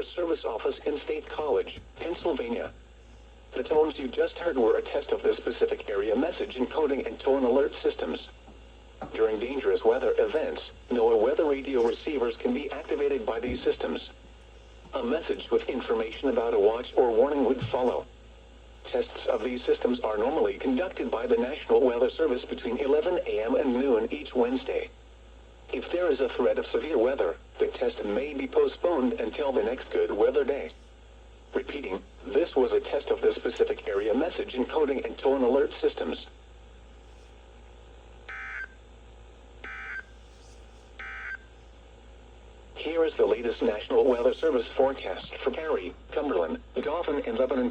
Weather Service office in State College, Pennsylvania. The tones you just heard were a test of the specific area message encoding and tone alert systems. During dangerous weather events, NOAA weather radio receivers can be activated by these systems. A message with information about a watch or warning would follow. Tests of these systems are normally conducted by the National Weather Service between 11 a.m. and noon each Wednesday. If there is a threat of severe weather, the test may be postponed until the next good weather day. Repeating, this was a test of the specific area message encoding and tone alert systems. Here is the latest National Weather Service forecast for Cary, Cumberland, Dauphin, and Lebanon